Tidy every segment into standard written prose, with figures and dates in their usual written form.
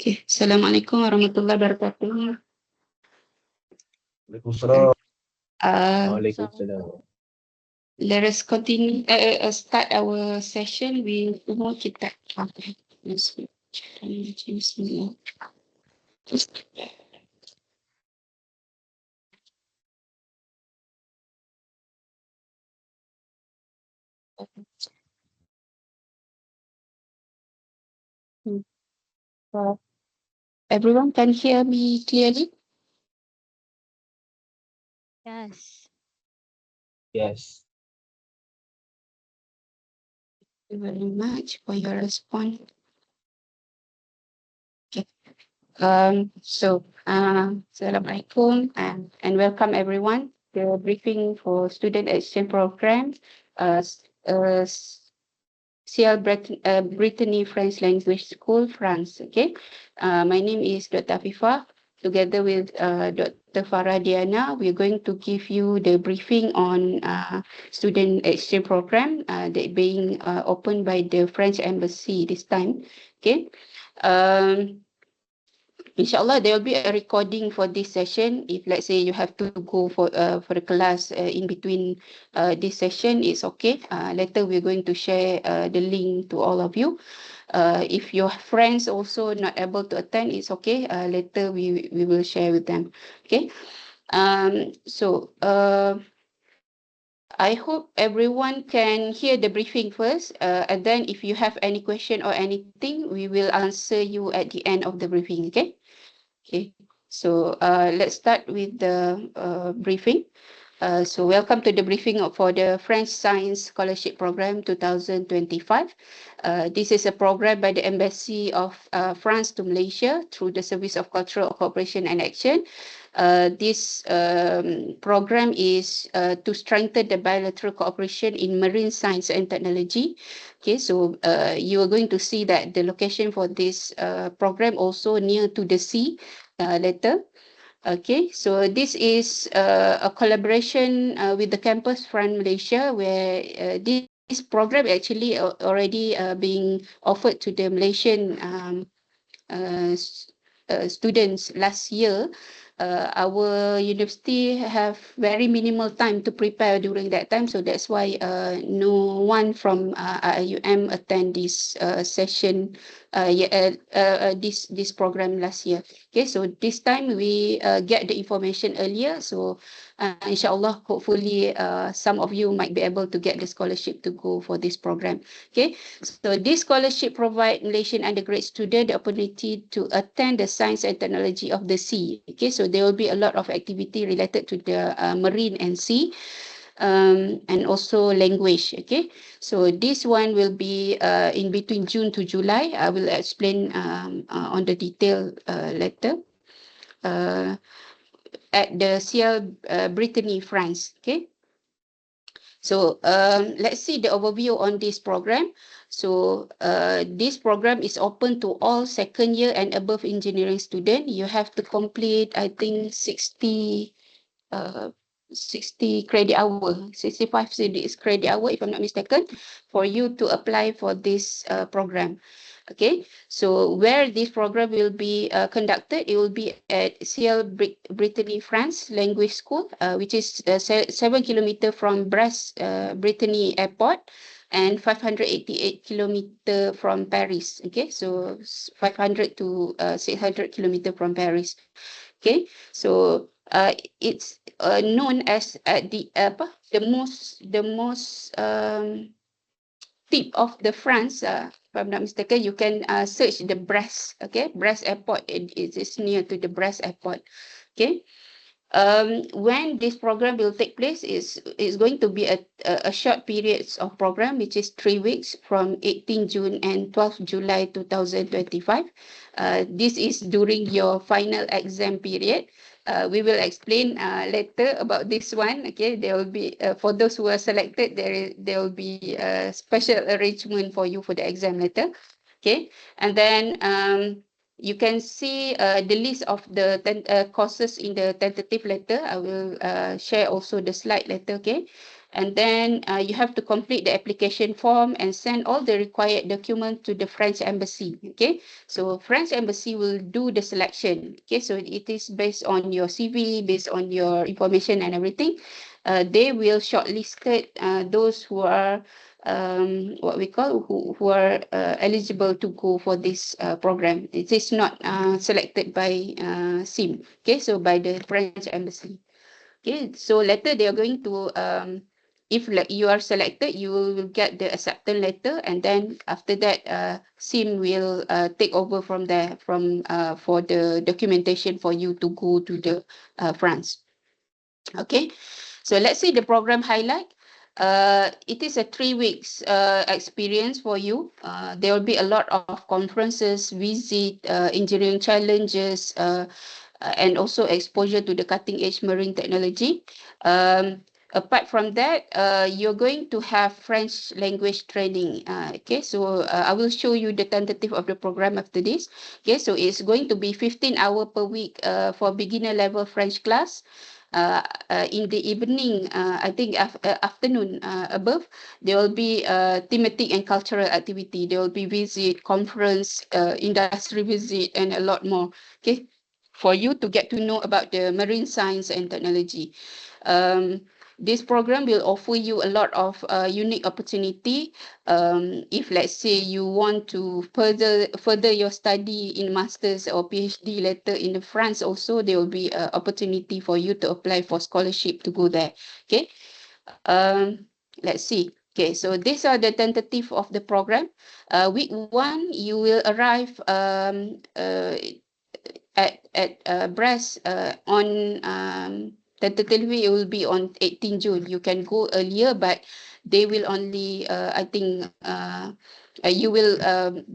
Okay. Assalamualaikum warahmatullahi wabarakatuh. Waalaikumsalam. Uh, Waalaikumsalam. let us continue. Start our session with umur kita. Bismillah. Uh, Everyone can hear me clearly? Yes. Yes. Thank you very much for your response. Okay. Assalamualaikum and welcome everyone. The briefing for student exchange program, Brittany French Language School, France. Okay. My name is Dr. Afifa. Together with Dr. Farah Diana, we're going to give you the briefing on student exchange program that being opened by the French Embassy this time. Okay. Inshallah, there will be a recording for this session. If let's say you have to go for the class in between this session, it's okay. Later we're going to share the link to all of you. If your friends also not able to attend, it's okay. Later we will share with them. Okay. I hope everyone can hear the briefing first, and then if you have any question or anything, we will answer you at the end of the briefing. Okay. Okay, so let's start with the briefing. So welcome to the briefing for the French Science Scholarship Program 2025. This is a program by the Embassy of France to Malaysia through the Service of Cultural Cooperation and Action. This program is to strengthen the bilateral cooperation in marine science and technology. Okay, so you are going to see that the location for this program also near to the sea later. Okay, so this is a collaboration with the Campus Front Malaysia, where this program actually already being offered to the Malaysian students last year. Our university have very minimal time to prepare during that time, so that's why no one from IUM attend this session, this program last year. Okay, so this time we get the information earlier, so inshallah, hopefully some of you might be able to get the scholarship to go for this program. Okay, so this scholarship provide Malaysian undergraduate student the opportunity to attend the science and technology of the sea. Okay, so there will be a lot of activity related to the marine and sea. And also language. Okay, so this one will be in between June to July. I will explain on the detail later. At the Ciel Brittany, France. Okay. So let's see the overview on this program. So this program is open to all second year and above engineering student. You have to complete, I think, 60 credit hour, 65 credit hour, if I'm not mistaken, for you to apply for this program. Okay, so where this program will be conducted, it will be at Ciel Brittany France Language School, which is 7 kilometers from Brest Brittany Airport and 588 kilometers from Paris. Okay, so 500 to 600 kilometers from Paris. Okay, so it's known as the most tip of the France. If I'm not mistaken, you can search the Brest. Okay, Brest Airport. It is near to the Brest Airport. Okay. When this program will take place is going to be a short periods of program, which is 3 weeks from 18 June and 12 July 2025. This is during your final exam period. We will explain later about this one. Okay, there will be for those who are selected, there will be a special arrangement for you for the exam later. Okay, and then you can see the list of the courses in the tentative letter. I will share also the slide later. Okay, And then you have to complete the application form and send all the required documents to the French embassy. Okay, so French embassy will do the selection. Okay, so it is based on your CV, based on your information and everything. They will shortlisted those who are what we call who are eligible to go for this program. It is not selected by SIM. Okay, so by the French embassy. Okay, so later they are going to if like you are selected, you will get the acceptance letter, and then after that, SIM will take over from there from for the documentation for you to go to the France. Okay, so let's say the program highlight. It is a 3 weeks experience for you. There will be a lot of conferences, visit, engineering challenges, and also exposure to the cutting edge marine technology. Apart from that, you're going to have French language training. Okay, so I will show you the tentative of the program after this. Okay, so it's going to be 15 hours per week for beginner level French class. In the evening, I think afternoon above, there will be thematic and cultural activity. There will be visit, conference, industry visit, and a lot more. Okay, for you to get to know about the marine science and technology. Um, this program will offer you a lot of unique opportunity. If let's say you want to further your study in masters or PhD later in France, also there will be an opportunity for you to apply for scholarship to go there. Okay. Let's see. Okay, so these are the tentative of the program. Week 1, you will arrive at Brest on tentatively it will be on 18 June. You can go earlier, but they will only I think you will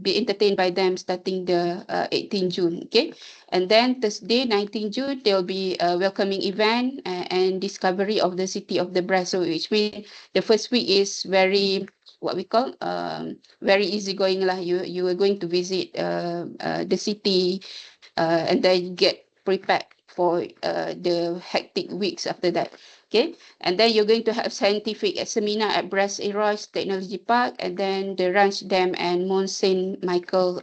be entertained by them starting the 18 June. Okay, and then Thursday 19 June there will be a welcoming event and discovery of the city of the Brest. So which means the first week is very what we call very easygoing lah. You are going to visit the city, and then get prepared for the hectic weeks after that. Okay, and then you're going to have scientific seminar at Brest Eros Technology Park, and then the Ranch Dam and Mont Saint Michael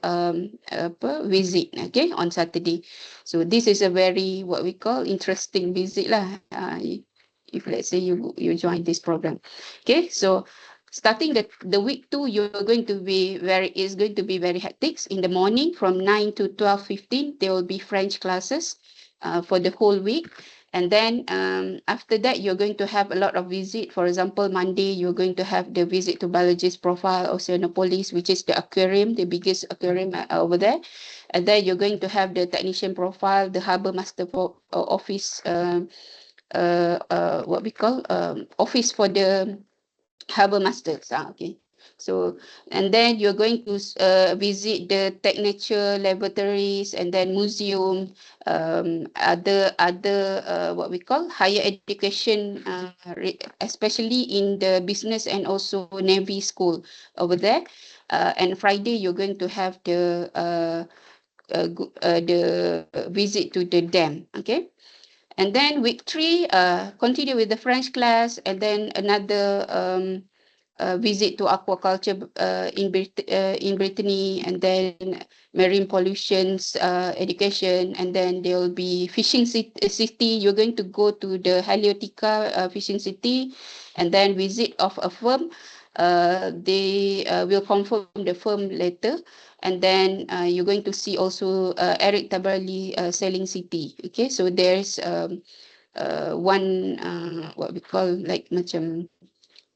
visit. Okay, on Saturday. So this is a very what we call interesting visit lah. If let's say you join this program. Okay, so starting the week 2, you're going to be is going to be very hectic. In the morning from 9 to 12:15, there will be French classes for the whole week. And then after that, you're going to have a lot of visit. For example, Monday, you're going to have the visit to biologist profile Oceanopolis, which is the aquarium, the biggest aquarium over there. And then you're going to have the technician profile, the harbor master office, what we call office for the harbor masters. Okay, so and then you're going to visit the Technature laboratories and then museum, other what we call higher education, especially in the business and also Navy school over there. And Friday you're going to have the visit to the dam. Okay. And then week 3, continue with the French class, and then another visit to aquaculture in Brittany, and then marine pollutions education, and then there will be fishing city. You're going to go to the Haliotica fishing city, and then visit of a firm. They will confirm the firm later, and then you're going to see also Eric Tabarly Sailing City. Okay, so there's one what we call like macam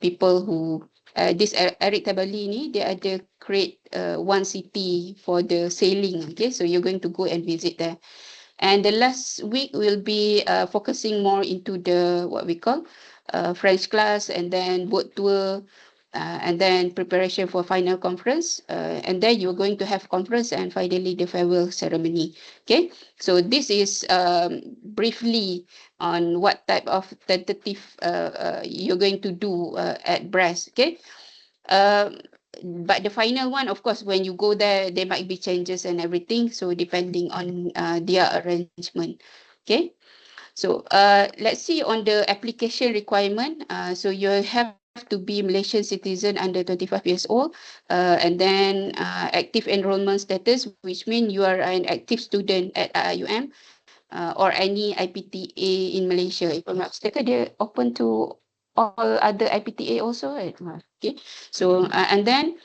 people who this Eric Tabarly ni dia ada create one city for the sailing. Okay, so you're going to go and visit there. And the last week will be focusing more into the what we call French class, and then boat tour, and then preparation for final conference, and then you're going to have conference and finally the farewell ceremony. Okay, so this is briefly on what type of tentative you're going to do at Brest. Okay, but the final one, of course, when you go there, there might be changes and everything. So depending on their arrangement. Okay. So let's see on the application requirement. So you have to be Malaysian citizen under 25 years old, and then active enrollment status, which means you are an active student at IUM or any IPTA in Malaysia. If I'm not mistaken, they're open to all other IPTA also, right? Okay. So and then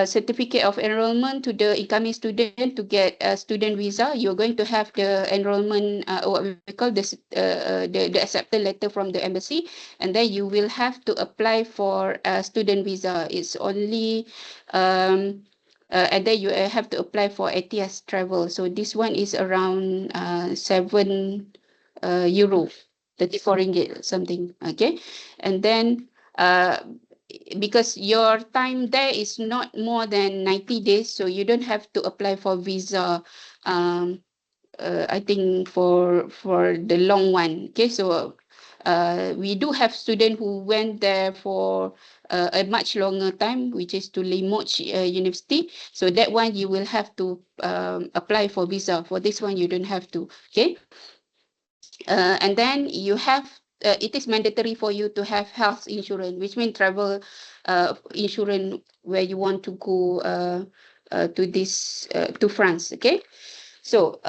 certificate of enrollment to the incoming student to get a student visa. You're going to have the enrollment, what we call this, the acceptance letter from the embassy, and then you will have to apply for a student visa. It's only, and then you have to apply for ATS travel. So this one is around 7 euro, 34 ringgit something. Okay, and then because your time there is not more than 90 days, so you don't have to apply for visa. Um, I think for the long one. Okay, so we do have students who went there for a much longer time, which is to Limoges University. So that one you will have to apply for visa. For this one, you don't have to. Okay, and then you have. It is mandatory for you to have health insurance, which means travel insurance where you want to go to this to France. Okay, so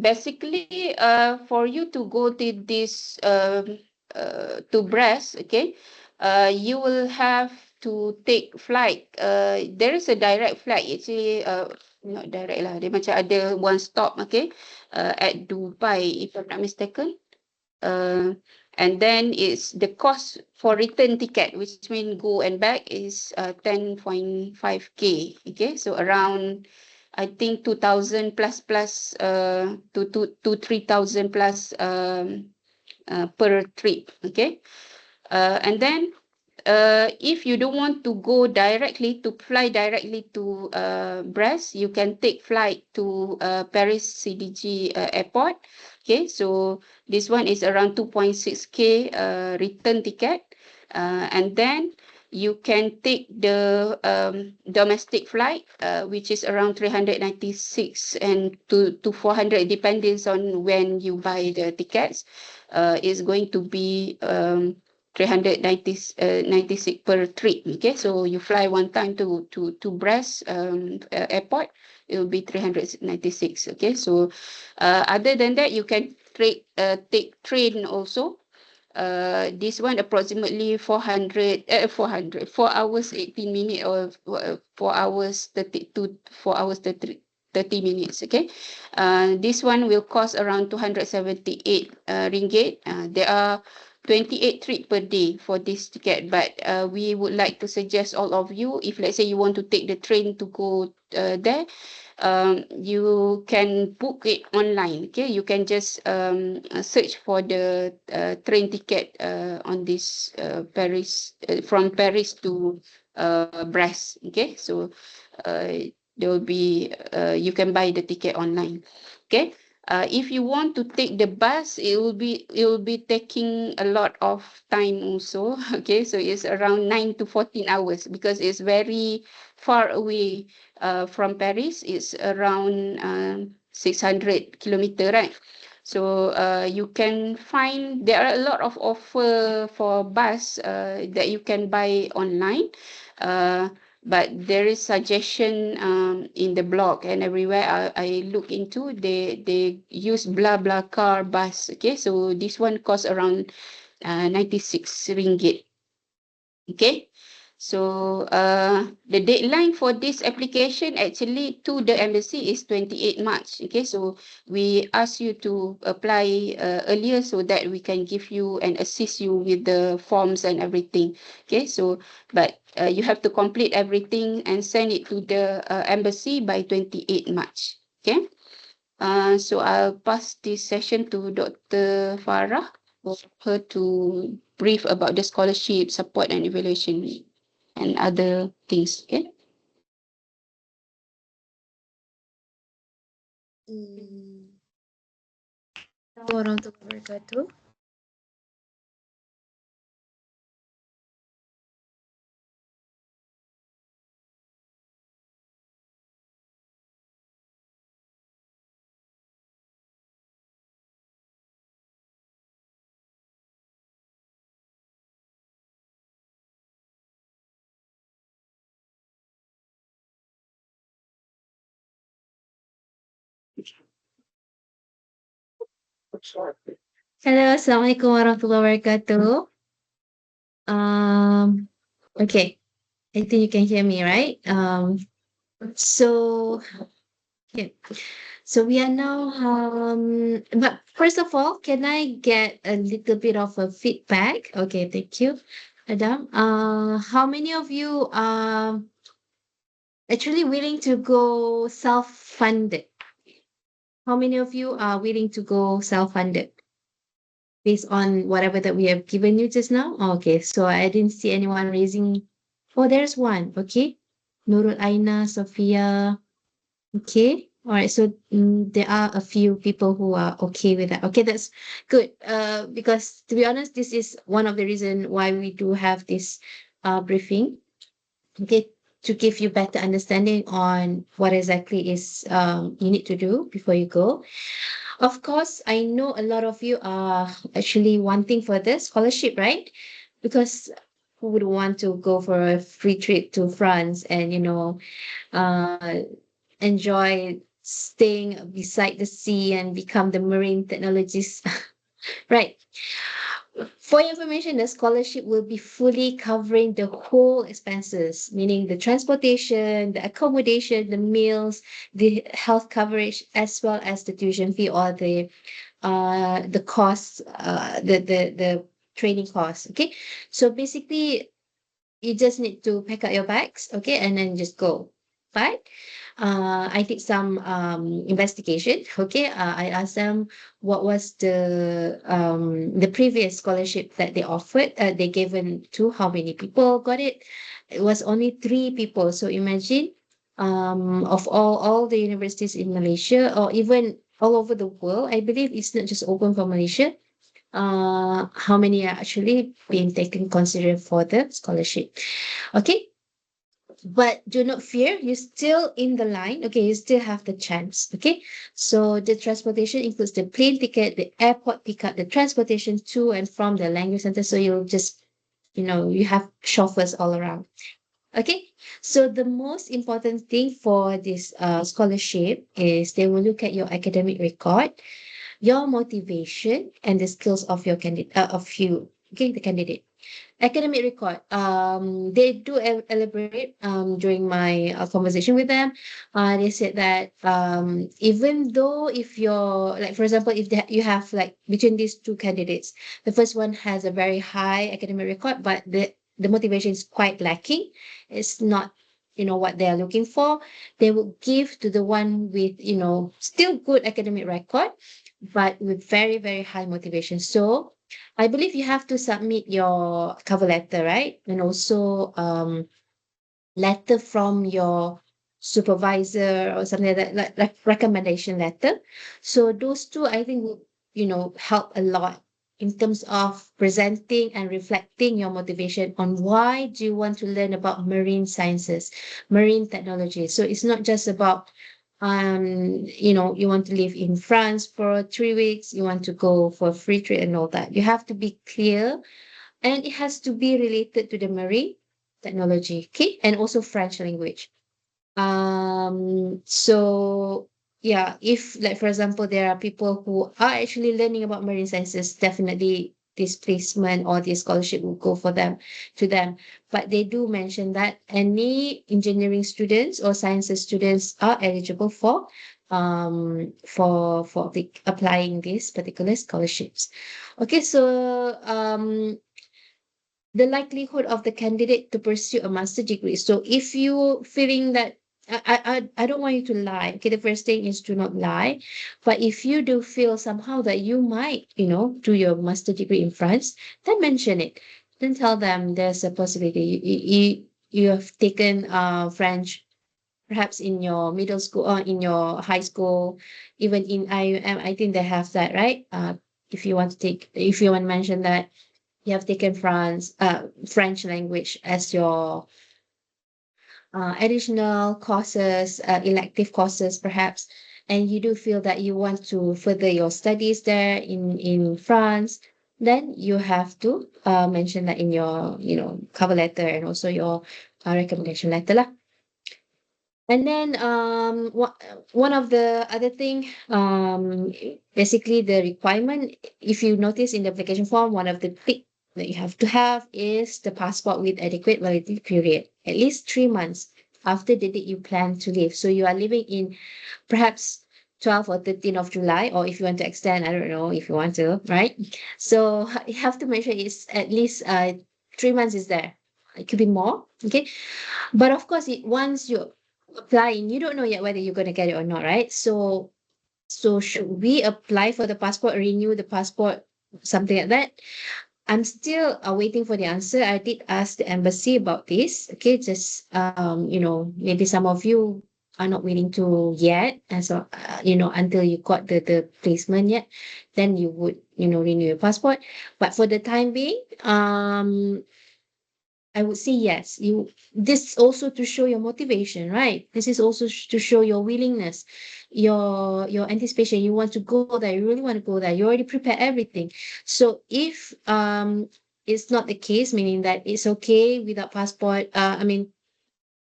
basically, for you to go to this to Brest, okay, you will have to take flight. There is a direct flight. Actually, not direct lah. Dia macam ada one stop, okay, at Dubai, if I'm not mistaken. Uh, and then it's the cost for return ticket, which means go and back, is 10.5K. Okay, so around I think 2,000 plus to 3,000 plus per trip. Okay, and then if you don't want to go directly to fly directly to Brest, you can take flight to Paris CDG airport. Okay, so this one is around 2.6K return ticket, and then you can take the domestic flight, which is around 396 and to 400, depends on when you buy the tickets. Is going to be 396 per trip. Okay, so you fly one time to Brest airport, it will be 396. Okay, so other than that, you can take train also. This one approximately 4 hours 18 minutes, or 4 hours 30 minutes. Okay, this one will cost around 278 ringgit. There are 28 trip per day for this ticket, but we would like to suggest all of you, if let's say you want to take the train to go there, you can book it online. Okay, you can just search for the train ticket on this Paris, from Paris to Brest. Okay, so there will be you can buy the ticket online. Okay, if you want to take the bus, it will be taking a lot of time also. Okay, so it's around 9 to 14 hours because it's very far away from Paris. It's around 600 kilometer, right? So you can find there are a lot of offer for bus that you can buy online. Uh, but there is suggestion in the blog and everywhere I look into, they use blah blah car bus. Okay, so this one costs around 96 ringgit. Okay, so the deadline for this application actually to the embassy is 28 March. Okay, so we ask you to apply earlier so that we can give you and assist you with the forms and everything. Okay, so but you have to complete everything and send it to the embassy by 28 March. Okay, so I'll pass this session to Dr. Farah for her to brief about the scholarship, support and evaluation and other things. Okay. Warahmatullahi wabarakatuh. Hello, Assalamualaikum warahmatullahi wabarakatuh. Okay, I think you can hear me, right? So yeah, so we are now. But first of all, can I get a little bit of a feedback? Okay, thank you, Adam. How many of you are actually willing to go self-funded? How many of you are willing to go self-funded based on whatever that we have given you just now? Okay, so I didn't see anyone raising. Oh, there's one. Okay, Nurul Aina, Sophia. Okay. All right. So there are a few people who are okay with that. Okay, that's good. Because to be honest, this is one of the reason why we do have this briefing. Okay, to give you better understanding on what exactly is you need to do before you go. Of course, I know a lot of you are actually wanting for the scholarship, right? Because who would want to go for a free trip to France and uh enjoy staying beside the sea and become the marine technologist. Right. For your information, the scholarship will be fully covering the whole expenses, meaning the transportation, the accommodation, the meals, the health coverage, as well as the tuition fee or the costs, the training costs. Okay. So basically you just need to pack up your bags, okay, and then just go. But I did some investigation. Okay, I asked them what was the previous scholarship that they offered. They given to how many people got it. It was only 3 people. So imagine of all the universities in Malaysia or even all over the world. I believe it's not just open for Malaysia, how many are actually being taken considered for the scholarship. Okay, but do not fear, you're still in the line. Okay, you still have the chance. Okay, so the transportation includes the plane ticket, the airport pickup, the transportation to and from the language center. So you'll just, you have chauffeurs all around. Okay, so the most important thing for this scholarship is they will look at your academic record, your motivation, and the skills of your candidate, okay, the candidate. Academic record. They do elaborate during my conversation with them. They said that even though if you're like, for example, if you have like between these two candidates, the first one has a very high academic record, but the motivation is quite lacking. It's not what they are looking for. They will give to the one with still good academic record, but with very very high motivation. So I believe you have to submit your cover letter, right? And also letter from your supervisor or something like that, like recommendation letter. So those two, I think, will help a lot in terms of presenting and reflecting your motivation on why do you want to learn about marine sciences, marine technology. So it's not just about you want to live in France for 3 weeks, you want to go for free trade and all that. You have to be clear, and it has to be related to the marine technology, okay, and also French language. So yeah, if like for example, there are people who are actually learning about marine sciences, definitely this placement or this scholarship will go for them to them. But they do mention that any engineering students or sciences students are eligible for applying these particular scholarships. Okay, so the likelihood of the candidate to pursue a master degree. So if you feeling that I don't want you to lie. Okay, the first thing is do not lie. But if you do feel somehow that you might, do your master degree in France, then mention it. Then tell them there's a possibility you have taken French perhaps in your middle school or in your high school, even in IUM. I think they have that, right? If you want to mention that you have taken French language as your additional courses, elective courses, perhaps, and you do feel that you want to further your studies there in France, then you have to mention that in your cover letter and also your recommendation letter lah. And then one of the other thing, basically the requirement, if you notice in the application form, one of the big that you have to have is the passport with adequate validity period, at least 3 months after the date you plan to leave. So you are living in perhaps 12 or 13 of July, or if you want to extend, I don't know if you want to, right? So you have to make sure it's at least 3 months is there. It could be more, okay? But of course, once you applying, you don't know yet whether you're going to get it or not, right? So should we apply for the passport, renew the passport, something like that? I'm still waiting for the answer. I did ask the embassy about this. Okay, just maybe some of you are not willing to yet, and so until you got the placement yet, then you would renew your passport. But for the time being, I would say yes. This also to show your motivation, right? This is also to show your willingness, your anticipation. You want to go there. You really want to go there. You already prepare everything. So if it's not the case, meaning that it's okay without passport. I mean,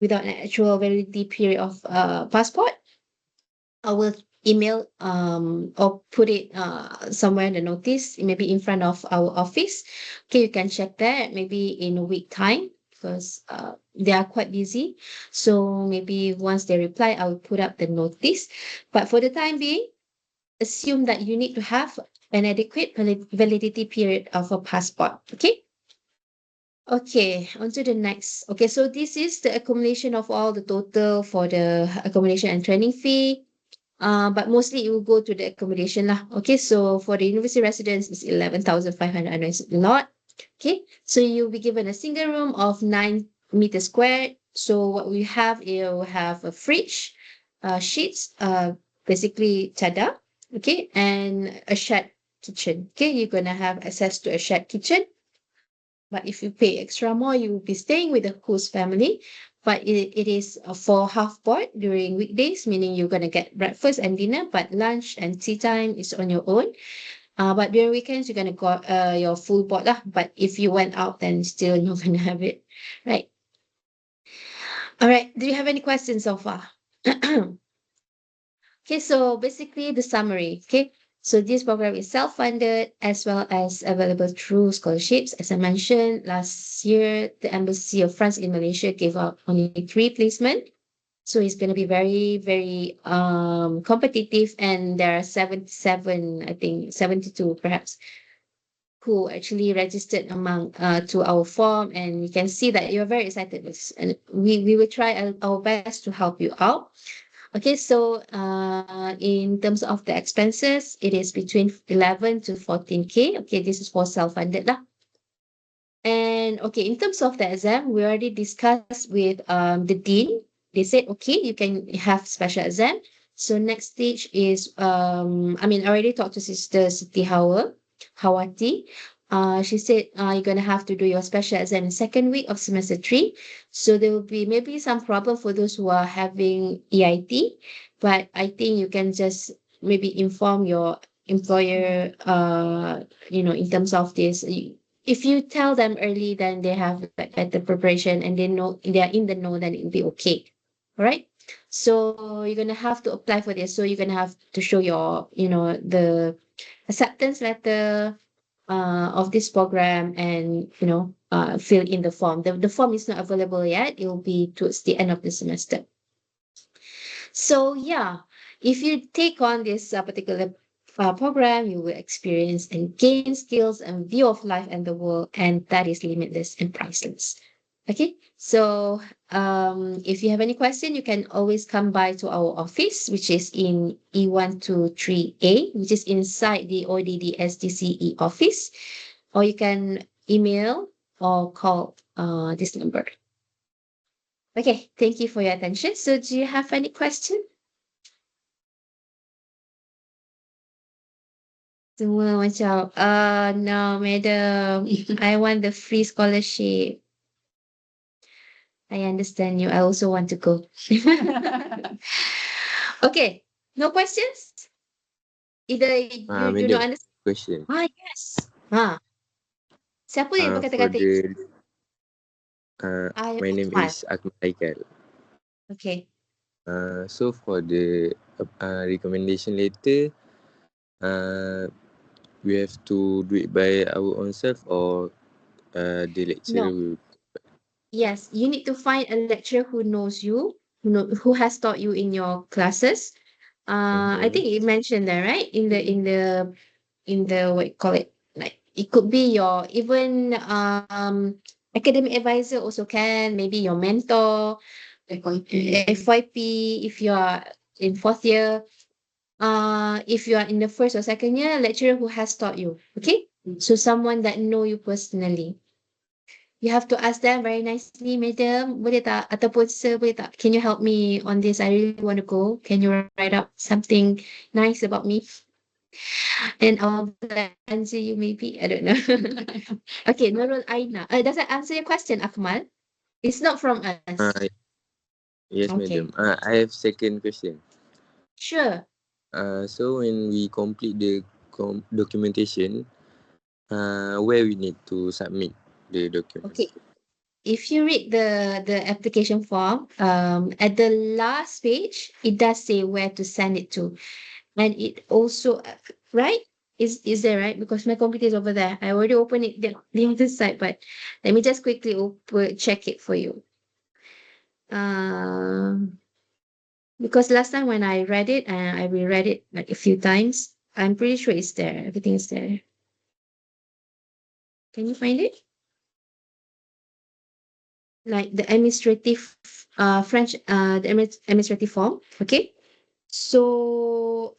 without an actual validity period of passport, I will email or put it somewhere in the notice, maybe in front of our office. Okay, you can check that maybe in a week time because they are quite busy. So maybe once they reply, I will put up the notice. But for the time being, assume that you need to have an adequate validity period of a passport. Okay. Okay, on to the next. Okay, so this is the accumulation of all the total for the accommodation and training fee. But mostly it will go to the accommodation lah. Okay, so for the university residence is 11,500 a lot. Okay, so you'll be given a single room of 9 meters squared. So what we have, you will have a fridge, sheets, basically chadar, okay, and a shared kitchen. Okay, you're gonna have access to a shared kitchen. But if you pay extra more, you will be staying with the host family. But it is for half board during weekdays, meaning you're going to get breakfast and dinner, but lunch and tea time is on your own. But during weekends, you're going to got your full board lah. But if you went out, then still not going to have it, right? All right. Do you have any questions so far? Okay, so basically the summary. Okay, so this program is self-funded as well as available through scholarships. As I mentioned, last year, the Embassy of France in Malaysia gave out only 3 placement. So it's going to be very, very competitive. And there are 77, I think 72 perhaps, who actually registered among to our form. And you can see that you're very excited. And we will try our best to help you out. Okay, so in terms of the expenses, it is between 11 to 14K. Okay, this is for self-funded lah. And okay, in terms of the exam, we already discussed with the dean. They said, okay, you can have special exam. So next stage is, I already talked to Sister Siti Hawati. She said you're going to have to do your special exam in second week of semester 3. So there will be maybe some problem for those who are having EIT, but I think you can just maybe inform your employer, in terms of this. If you tell them early, then they have like better preparation and they know they are in the know, then it'll be okay. All right. So you're gonna have to apply for this. So you're gonna have to show your, the acceptance letter of this program and fill in the form. The form is not available yet. It will be towards the end of the semester. So yeah, if you take on this particular program, you will experience and gain skills and view of life and the world, and that is limitless and priceless. Okay, so if you have any question, you can always come by to our office, which is in E123A, which is inside the ODD SDCE office, or you can email or call this number. Okay, thank you for your attention. So do you have any question? Semua macam, no, madam, I want the free scholarship. I understand you. I also want to go. Okay, no questions? Either you do Madam, not understand. question. Yes. Siapa yang For berkata-kata the, I my name Akmal. is Akmal Haikal. Okay. So for the recommendation letter, we have to do it by our own self, or the lecturer No. will. Yes, you need to find a lecturer who knows you, who has taught you in your classes. I Mm-hmm. think you mentioned that, right? In the what you call it, like it could be your even academic advisor also can, maybe your mentor, FYP if you are in fourth year. If you are in the first or second year, lecturer who has taught you. Okay, so someone that know you personally. You have to ask them very nicely, madam, boleh tak? Ataupun sir, boleh tak? Can you help me on this? I really want to go. Can you write up something nice about me? And I'll answer you maybe. I don't know. Okay, Nurul Aina. Does that answer your question, Akmal? It's not from us. Uh, yes, Okay. madam. I have second question. Sure. So when we complete the documentation, where we need to submit the Okay. documents? If you read the application form, at the last page, it does say where to send it to. And it also, right? Is there right? Because my computer is over there. I already opened it the other side, but let me just quickly check it for you. Because last time when I read it, and I reread it like a few times, I'm pretty sure it's there. Everything is there. Can you find it? Like the administrative, French, the administrative form. Okay. So,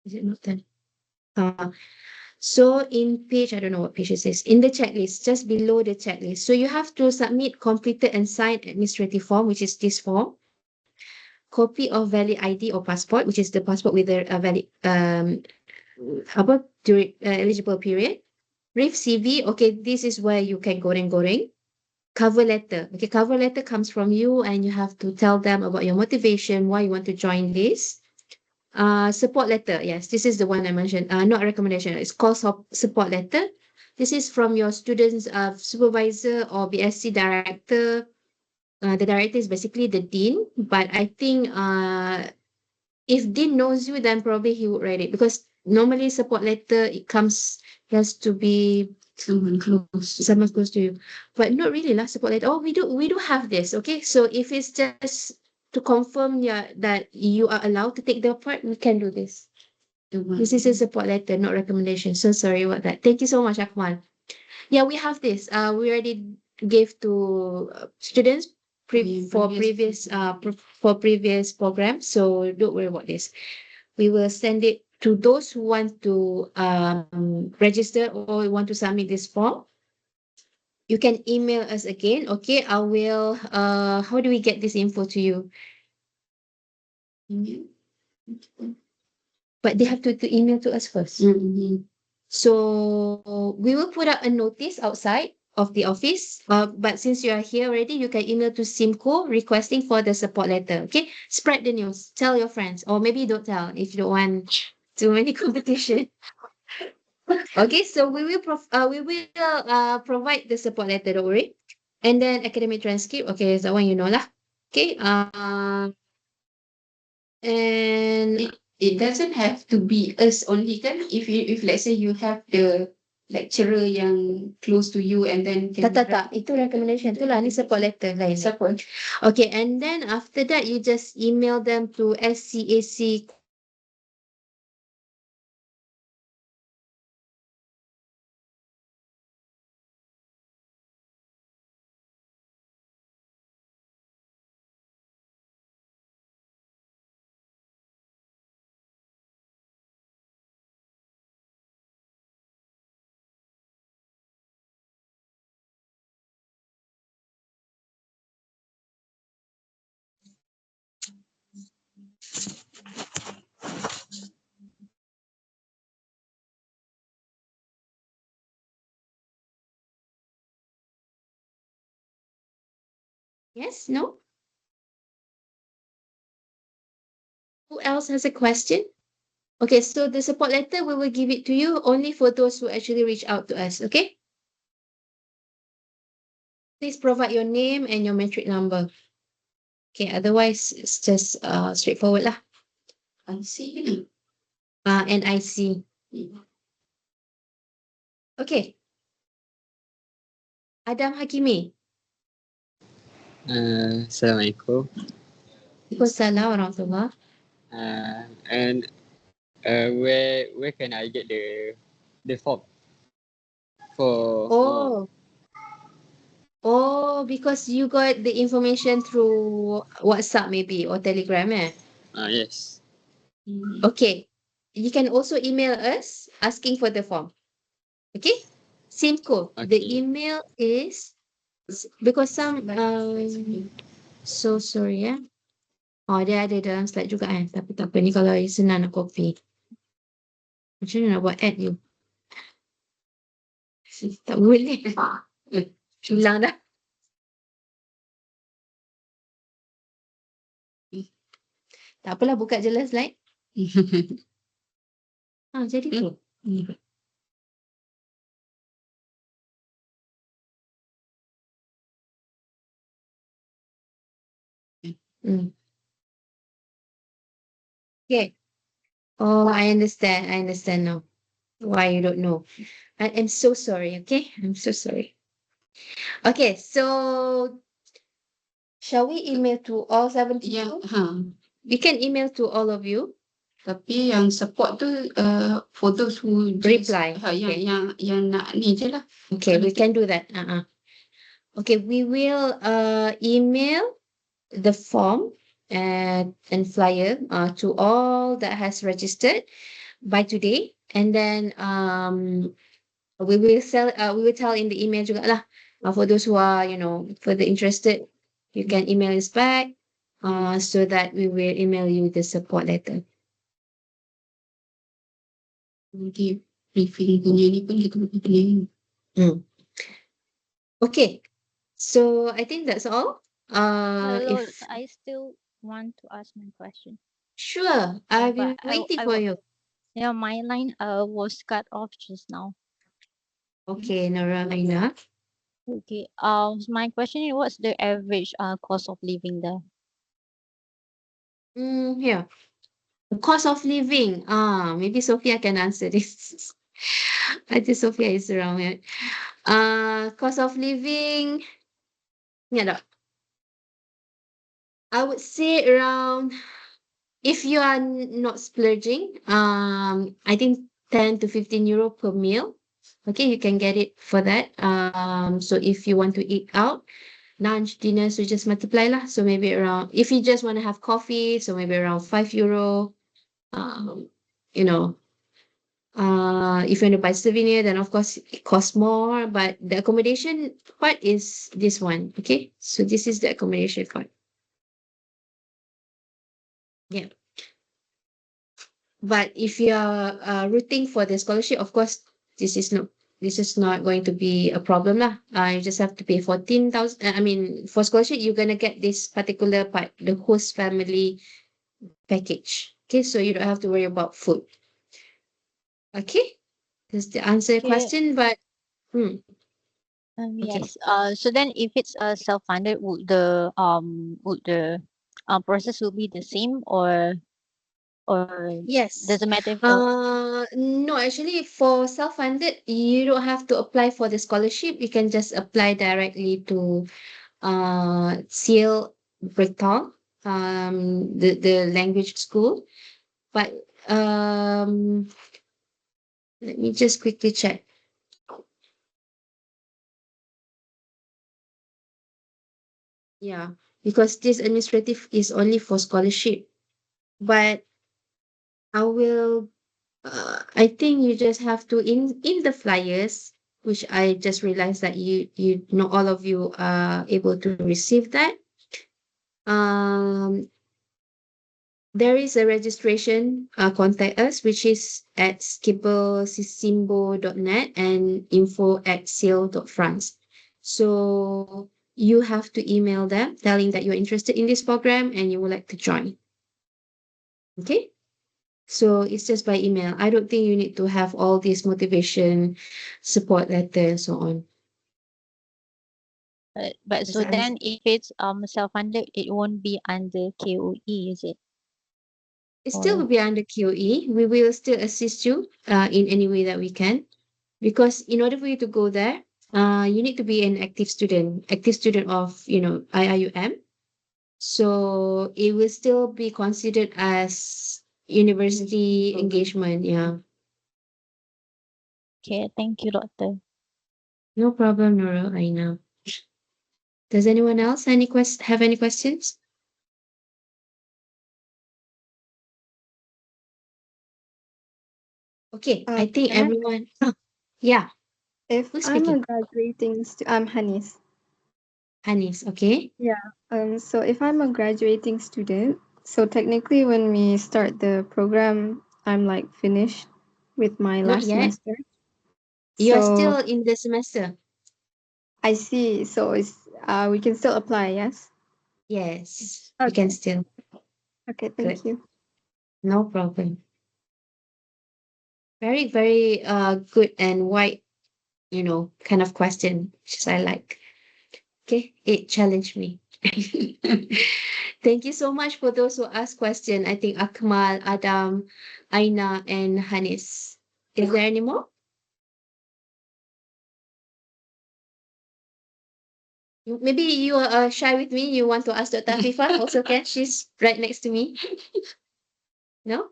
is it not there? So in page, I don't know what page it is, in the checklist, just below the checklist. So you have to submit completed and signed administrative form, which is this form, copy of valid ID or passport, which is the passport with the valid eligible period. Brief CV, okay, this is where you can goreng. Cover letter, okay, cover letter comes from you and you have to tell them about your motivation, why you want to join this. Support letter. Yes, this is the one I mentioned. Not a recommendation. It's called support letter. This is from your student's supervisor or BSc director. The director is basically the dean, but I think if dean knows you, then probably he would write it because normally support letter it has to be someone close to you, but not really lah support letter. Oh, we do have this. Okay, so if it's just to confirm, yeah, that you are allowed to take the part, we can do this. This is a support letter, not recommendation. So sorry about that. Thank you so much, Akmal. Yeah, we have this. We already gave to students for previous programs. So don't worry about this. We will send it to those who want to register or want to submit this form. You can email us again. Okay, I will. How do we get this info to you? But they have to email to us first. So we will put up a notice outside of the office. But since you are here already, you can email to Simco requesting for the support letter. Okay, spread the news. Tell your friends, or maybe don't tell if you don't want too many competition. Okay, so we will provide the support letter. Don't worry. And then academic transcript. Okay, that one you know lah. Okay. And It doesn't have to be us only kan. If let's say you have the lecturer yang close to you and then tak. Itu recommendation. Itulah ni support letter lain. support. Okay, and then after that, you just email them to SCAC. Yes, no? Who else has a question? Okay, so the support letter, we will give it to you only for those who actually reach out to us, okay? Please provide your name and your metric number. Okay, otherwise it's just straightforward lah. I see. And IC. Okay. Adam Hakimi. Assalamualaikum. Waalaikumsalam warahmatullah. And where can I get the form for Oh, because you got the information through WhatsApp maybe or Telegram, eh? yes. Okay. You can also email us asking for the form. Okay? Simple. The Okay. email is because some so sorry ya. Oh, dia ada dalam slide juga kan. Tapi tak apa ni kalau senang nak copy. Macam mana nak buat add you? Tak boleh. Hilang dah. Tak apalah, buka je lah slide. Jadi tu. Okay. Oh, I understand now. Why you don't know. I am so sorry, okay? I'm so sorry. Okay, so shall we email to all 70 Ya, you? We can email to all of you. tapi yang support tu for those who just- Reply. Okay. yang nak ni je lah. Okay, we can do that. Okay, we will email the form and flyer to all that has registered by today, and then we will tell in the email juga lah for those who are further interested, you can email us back so that we will email you the support letter. Nanti briefing punya ni pun kita boleh. Okay, so I think that's all. Hello, If I still want to ask my question. sure, I've been but waiting I for you. Yeah, my line was cut off just now. Okay, Narayana. Okay. My question is, what's the average cost of living there? Here. The cost of living. Maybe Sophia can answer this. I think Sophia is around here. Cost of living. Yeah, I would say around, if you are not splurging, I think 10 to 15 euro per meal. Okay, you can get it for that. So if you want to eat out, lunch, dinner, so just multiply lah. So maybe around, if you just want to have coffee, so maybe around 5 euro. If you want to buy souvenir, then of course it costs more, but the accommodation part is this one. Okay, so this is the accommodation part. Yeah. But if you are rooting for the scholarship, of course, this is not going to be a problem lah. You just have to pay 14,000. I mean, for scholarship, you're gonna get this particular part, the host family package. Okay, so you don't have to worry about food. Okay, does that answer your Okay. question? But Yes. So then, if it's self-funded, would the process will be the same, or yes. doesn't matter if No, actually, for self-funded, you don't have to apply for the scholarship. You can just apply directly to SEAL Breton, the language school. But let me just quickly check. Yeah, because this administrative is only for scholarship. But I think you just have to in the flyers, which I just realized that you not all of you are able to receive that. There is a registration, contact us, which is at skippersisimbo.net and info@seal.france. So you have to email them telling that you're interested in this program and you would like to join. Okay? So it's just by email. I don't think you need to have all this motivation, support letter, and so on. But so Yes, then if it's self-funded, it won't be under KOE, is it? it still Or will be under QE. We will still assist you in any way that we can. Because in order for you to go there, you need to be an active student of, IIUM. So it will still be considered as university engagement. Yeah, okay, thank you, doctor. no problem, Nurul, Aina. Does anyone else have any questions? Okay, I think Can I- everyone. Yeah, If who's I'm a speaking? graduating I'm Hanis. Anis. Okay. So if I'm a graduating student, so technically when we start the program, I'm like finished with my Not last yet. semester. You are So still in the semester. I see. So it's we can still apply, yes? Yes, you can Okay. still. Okay, Good. thank you. No problem. Very, very good and wide, kind of question, which I like. Okay, it challenged me. Thank you so much for those who asked question. I think Akmal, Adam, Aina, and Hanis. Is there any more? Maybe you are shy with me. You want to ask Dr. Afifah also can. She's right next to me. No?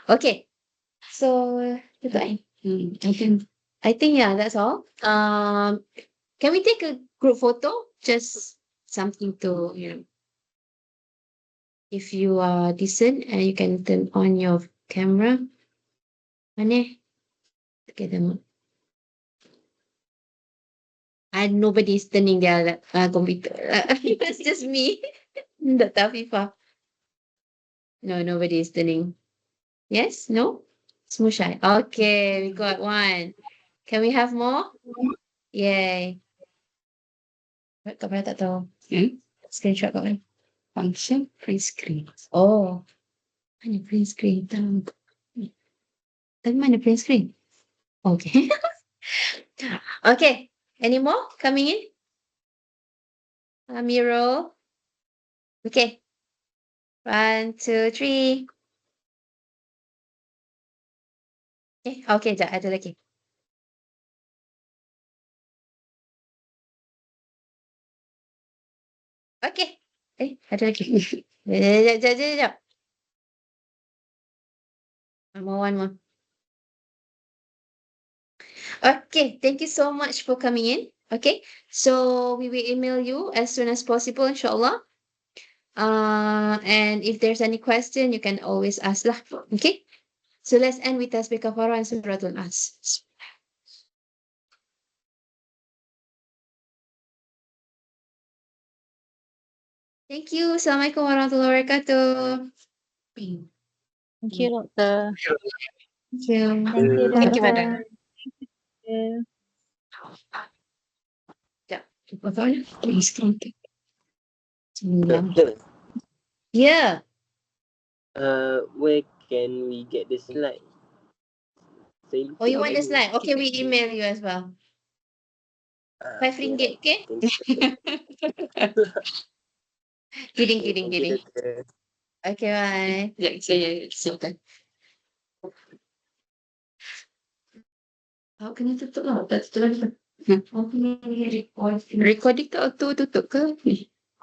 Okay. So, I think yeah, that's all. Can we take a group photo? Just something to, if you are decent and you can turn on your camera. Mana? Okay, them. And nobody's turning their computer. It's just me. Dr. Afifah. No, nobody is turning. Yes? No? Semua shy. Okay, we got one. Can we have more? Yay. Kat mana tak tahu. Screenshot kat mana? Function print screen. Oh. Mana print screen? Tahu. Tapi mana print screen? Okay. Okay. Any more coming in? Amiro. Okay. 1, 2, 3. Okay, sekejap. Ada lagi. Okay. Ada lagi. Sekejap. One more. Okay, thank you so much for coming in. Okay, so we will email you as soon as possible, inshallah. And if there's any question, you can always ask lah. Okay, so let's end with tasbih kafarah and suratul Nas. Thank you. Assalamualaikum warahmatullahi wabarakatuh. Thank you, doctor. Thank you. Thank you, Thank you, doctor. madam. Doctor, Yeah. where can we get the slide? Saya lupa Oh, you want the ni. slide? Okay, we email you as well. RM5, okay? Kidding. Okay, doctor. Okay, bye. Ya, saya siapkan. Awak kena tutup lah. Tak tutup lagi. Awak kena record. Recording tak auto tutup ke?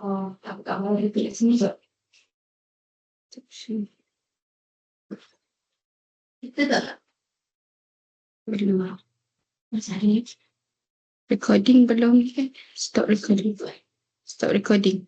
Oh, tak mau repeat sini. Kita tak. Belum. Masa hari ni. Recording belum kan? Stop recording. Stop recording.